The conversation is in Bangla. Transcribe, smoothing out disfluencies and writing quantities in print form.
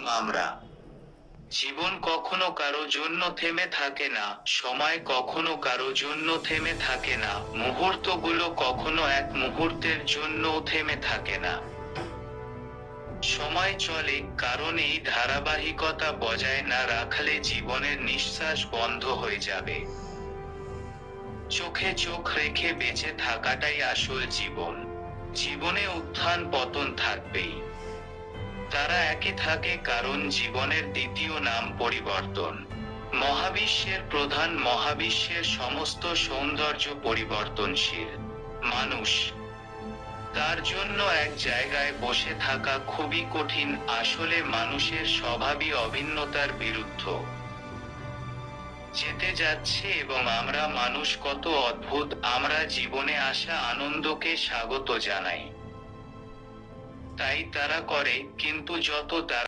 আমরা। জীবন কখনো কারো জন্য থেমে থাকে না, সময় কখনো কারো জন্য থেমে থাকে না, মুহূর্তগুলো কখনো এক মুহূর্তের জন্যও থেমে থাকে না। সময় চলে, কারণ এই ধারাবাহিকতা বজায় না রাখলে জীবনের নিঃশ্বাস বন্ধ হয়ে যাবে। চোখে চোখ রেখে বেঁচে থাকাটাই আসল জীবন। জীবনে উত্থান পতন থাকবেই। তারা একই থাকে কারণ জীবনের দ্বিতীয় নাম পরিবর্তন। মহাবিশ্বের প্রধান, মহাবিশ্বের সমস্ত সৌন্দর্য পরিবর্তনশীল। মানুষ তার জন্য এক জায়গায় বসে থাকা খুবই কঠিন, আসলে মানুষের স্বভাবই অভিন্নতার বিরুদ্ধ। যেতে যাচ্ছে এবং আমরা মানুষ কত অদ্ভুত, আমরা জীবনে আসা আনন্দকে স্বাগত জানাই। তাই তারা করে, কিন্তু যত তারা